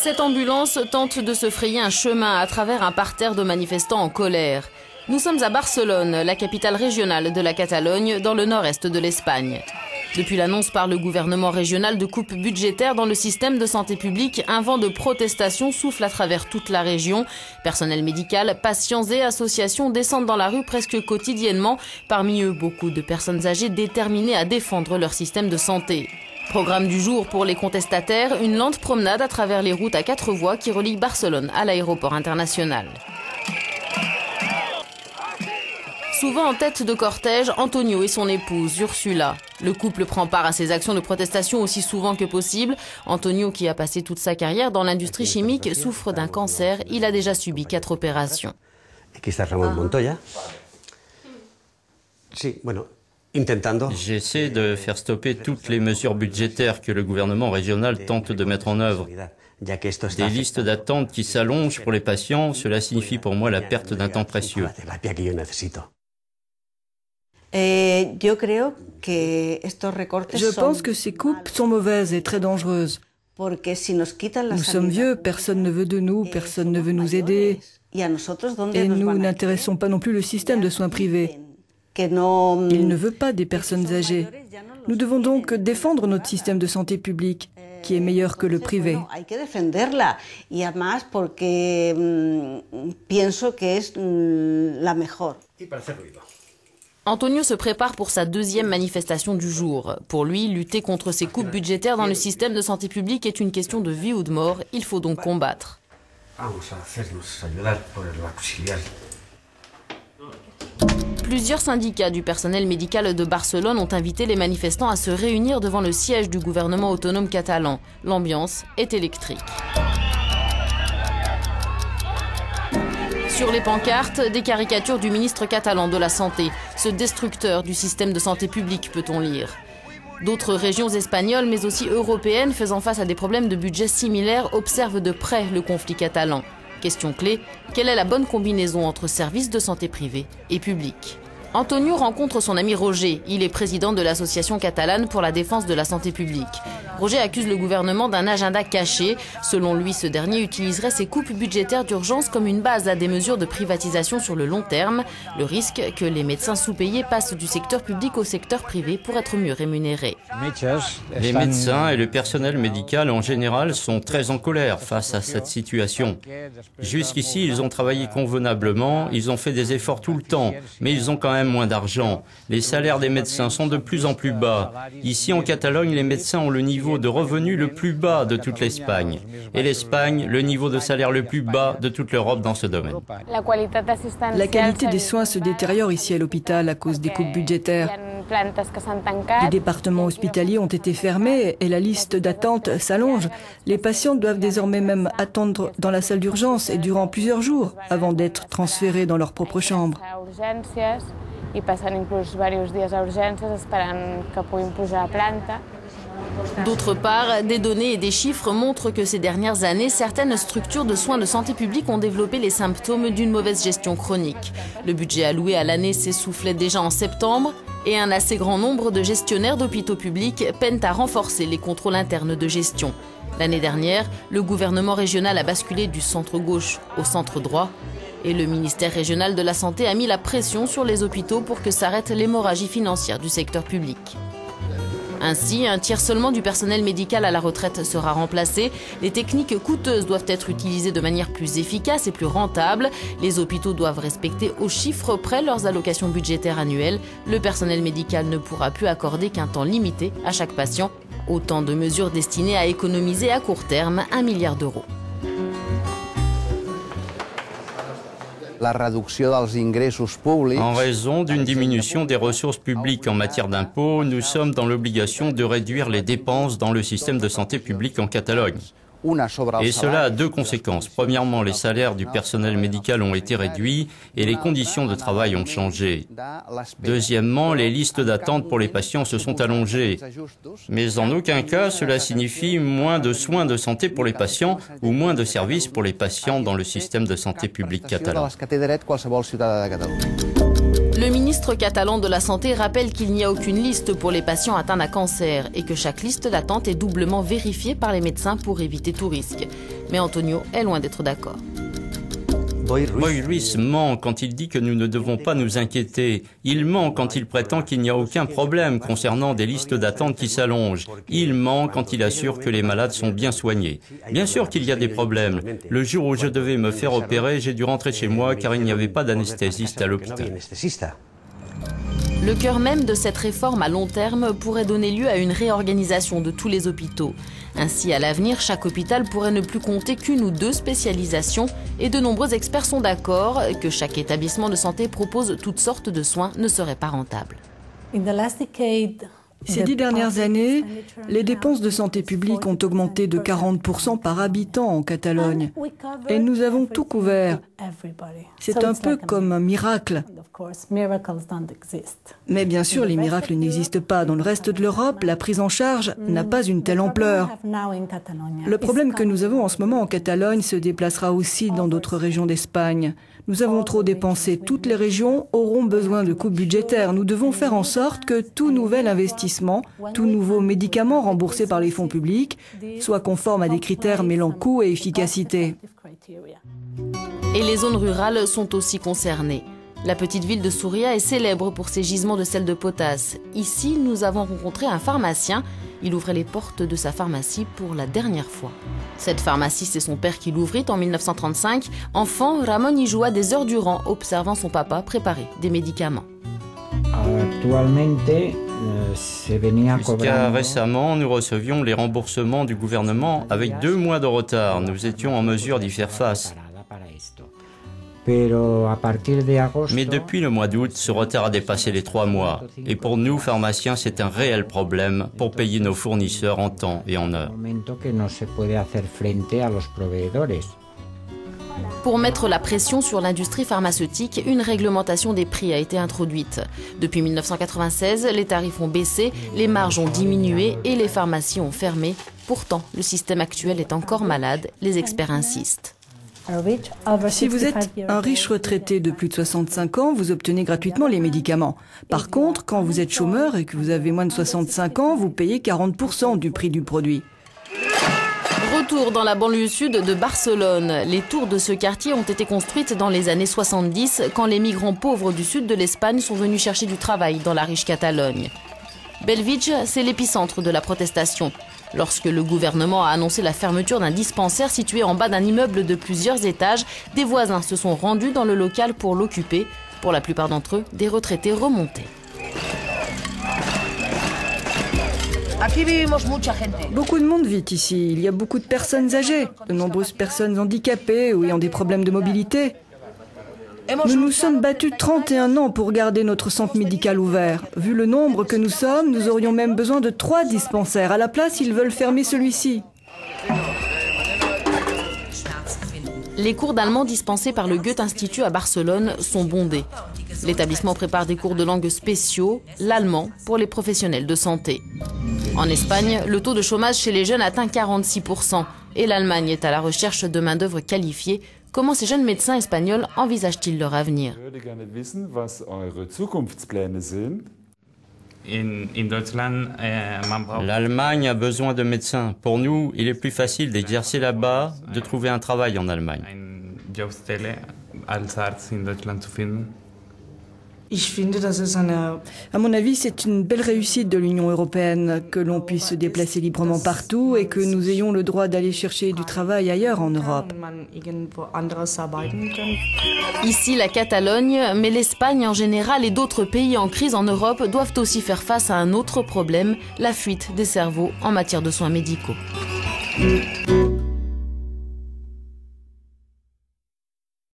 Cette ambulance tente de se frayer un chemin à travers un parterre de manifestants en colère. Nous sommes à Barcelone, la capitale régionale de la Catalogne, dans le nord-est de l'Espagne. Depuis l'annonce par le gouvernement régional de coupes budgétaires dans le système de santé publique, un vent de protestation souffle à travers toute la région. Personnel médical, patients et associations descendent dans la rue presque quotidiennement. Parmi eux, beaucoup de personnes âgées déterminées à défendre leur système de santé. Programme du jour pour les contestataires, une lente promenade à travers les routes à 4 voies qui relient Barcelone à l'aéroport international. Souvent en tête de cortège, Antonio et son épouse Ursula. Le couple prend part à ces actions de protestation aussi souvent que possible. Antonio, qui a passé toute sa carrière dans l'industrie chimique, souffre d'un cancer. Il a déjà subi 4 opérations. J'essaie de faire stopper toutes les mesures budgétaires que le gouvernement régional tente de mettre en œuvre. Des listes d'attente qui s'allongent pour les patients, cela signifie pour moi la perte d'un temps précieux. Je pense que ces coupes sont mauvaises et très dangereuses. Nous sommes vieux, personne ne veut de nous, personne ne veut nous aider. Et nous n'intéressons pas non plus le système de soins privés. Il ne veut pas des personnes âgées. Nous devons donc défendre notre système de santé publique, qui est meilleur que le privé. Antonio se prépare pour sa 2e manifestation du jour. Pour lui, lutter contre ces coupes budgétaires dans le système de santé publique est une question de vie ou de mort. Il faut donc combattre. Plusieurs syndicats du personnel médical de Barcelone ont invité les manifestants à se réunir devant le siège du gouvernement autonome catalan. L'ambiance est électrique. Sur les pancartes, des caricatures du ministre catalan de la Santé, ce destructeur du système de santé publique, peut-on lire. D'autres régions espagnoles, mais aussi européennes, faisant face à des problèmes de budget similaires, observent de près le conflit catalan. Question clé, quelle est la bonne combinaison entre services de santé privés et publics? Antonio rencontre son ami Roger. Il est président de l'association catalane pour la défense de la santé publique. Roger accuse le gouvernement d'un agenda caché. Selon lui, ce dernier utiliserait ces coupes budgétaires d'urgence comme une base à des mesures de privatisation sur le long terme. Le risque que les médecins sous-payés passent du secteur public au secteur privé pour être mieux rémunérés. Les médecins et le personnel médical en général sont très en colère face à cette situation. Jusqu'ici, ils ont travaillé convenablement, ils ont fait des efforts tout le temps, mais ils ont quand même moins d'argent. Les salaires des médecins sont de plus en plus bas. Ici, en Catalogne, les médecins ont le niveau de revenus le plus bas de toute l'Espagne. Et l'Espagne, le niveau de salaire le plus bas de toute l'Europe dans ce domaine. La qualité des soins se détériore ici à l'hôpital à cause des coupes budgétaires. Les départements hospitaliers ont été fermés et la liste d'attente s'allonge. Les patients doivent désormais même attendre dans la salle d'urgence et durant plusieurs jours avant d'être transférés dans leur propre chambre. D'autre part, des données et des chiffres montrent que ces dernières années, certaines structures de soins de santé publique ont développé les symptômes d'une mauvaise gestion chronique. Le budget alloué à l'année s'essoufflait déjà en septembre et un assez grand nombre de gestionnaires d'hôpitaux publics peinent à renforcer les contrôles internes de gestion. L'année dernière, le gouvernement régional a basculé du centre-gauche au centre-droit et le ministère régional de la Santé a mis la pression sur les hôpitaux pour que s'arrête l'hémorragie financière du secteur public. Ainsi, un tiers seulement du personnel médical à la retraite sera remplacé. Les techniques coûteuses doivent être utilisées de manière plus efficace et plus rentable. Les hôpitaux doivent respecter au chiffre près leurs allocations budgétaires annuelles. Le personnel médical ne pourra plus accorder qu'un temps limité à chaque patient. Autant de mesures destinées à économiser à court terme 1 milliard d'euros. En raison d'une diminution des ressources publiques en matière d'impôts, nous sommes dans l'obligation de réduire les dépenses dans le système de santé publique en Catalogne. Et cela a 2 conséquences. Premièrement, les salaires du personnel médical ont été réduits et les conditions de travail ont changé. Deuxièmement, les listes d'attente pour les patients se sont allongées. Mais en aucun cas, cela signifie moins de soins de santé pour les patients ou moins de services pour les patients dans le système de santé publique catalan. Le ministre catalan de la Santé rappelle qu'il n'y a aucune liste pour les patients atteints d'un cancer et que chaque liste d'attente est doublement vérifiée par les médecins pour éviter tout risque. Mais Antonio est loin d'être d'accord. Boi Ruiz ment quand il dit que nous ne devons pas nous inquiéter. Il ment quand il prétend qu'il n'y a aucun problème concernant des listes d'attente qui s'allongent. Il ment quand il assure que les malades sont bien soignés. Bien sûr qu'il y a des problèmes. Le jour où je devais me faire opérer, j'ai dû rentrer chez moi car il n'y avait pas d'anesthésiste à l'hôpital. Le cœur même de cette réforme à long terme pourrait donner lieu à une réorganisation de tous les hôpitaux. Ainsi, à l'avenir, chaque hôpital pourrait ne plus compter qu'une ou deux spécialisations et de nombreux experts sont d'accord que chaque établissement de santé propose toutes sortes de soins ne serait pas rentable. Ces 10 dernières années, les dépenses de santé publique ont augmenté de 40% par habitant en Catalogne. Et nous avons tout couvert. C'est un peu comme un miracle. Mais bien sûr, les miracles n'existent pas. Dans le reste de l'Europe, la prise en charge n'a pas une telle ampleur. Le problème que nous avons en ce moment en Catalogne se déplacera aussi dans d'autres régions d'Espagne. Nous avons trop dépensé. Toutes les régions auront besoin de coupes budgétaires. Nous devons faire en sorte que tout nouvel investissement, tout nouveau médicament remboursé par les fonds publics soit conforme à des critères mêlant coût et efficacité. Et les zones rurales sont aussi concernées. La petite ville de Souria est célèbre pour ses gisements de sel de potasse. Ici, nous avons rencontré un pharmacien. Il ouvrait les portes de sa pharmacie pour la dernière fois. Cette pharmacie, c'est son père qui l'ouvrit en 1935. Enfant, Ramon y joua des heures durant, observant son papa préparer des médicaments. Jusqu'à récemment, nous recevions les remboursements du gouvernement avec 2 mois de retard. Nous étions en mesure d'y faire face. Mais depuis le mois d'août, ce retard a dépassé les 3 mois. Et pour nous, pharmaciens, c'est un réel problème pour payer nos fournisseurs en temps et en heure. Pour mettre la pression sur l'industrie pharmaceutique, une réglementation des prix a été introduite. Depuis 1996, les tarifs ont baissé, les marges ont diminué et les pharmacies ont fermé. Pourtant, le système actuel est encore malade, les experts insistent. Si vous êtes un riche retraité de plus de 65 ans, vous obtenez gratuitement les médicaments. Par contre, quand vous êtes chômeur et que vous avez moins de 65 ans, vous payez 40% du prix du produit. Retour dans la banlieue sud de Barcelone. Les tours de ce quartier ont été construites dans les années 70 quand les migrants pauvres du sud de l'Espagne sont venus chercher du travail dans la riche Catalogne. Bellvitge, c'est l'épicentre de la protestation. Lorsque le gouvernement a annoncé la fermeture d'un dispensaire situé en bas d'un immeuble de plusieurs étages, des voisins se sont rendus dans le local pour l'occuper. Pour la plupart d'entre eux, des retraités remontés. Beaucoup de monde vit ici. Il y a beaucoup de personnes âgées, de nombreuses personnes handicapées ou ayant des problèmes de mobilité. Nous nous sommes battus 31 ans pour garder notre centre médical ouvert. Vu le nombre que nous sommes, nous aurions même besoin de 3 dispensaires. À la place, ils veulent fermer celui-ci. Les cours d'allemand dispensés par le Goethe-Institut à Barcelone sont bondés. L'établissement prépare des cours de langue spéciaux, l'allemand, pour les professionnels de santé. En Espagne, le taux de chômage chez les jeunes atteint 46%. Et l'Allemagne est à la recherche de main-d'œuvre qualifiée. Comment ces jeunes médecins espagnols envisagent-ils leur avenir ? L'Allemagne a besoin de médecins. Pour nous, il est plus facile d'exercer là-bas, de trouver un travail en Allemagne. À mon avis, c'est une belle réussite de l'Union européenne que l'on puisse se déplacer librement partout et que nous ayons le droit d'aller chercher du travail ailleurs en Europe. Ici, la Catalogne, mais l'Espagne en général et d'autres pays en crise en Europe doivent aussi faire face à un autre problème, la fuite des cerveaux en matière de soins médicaux.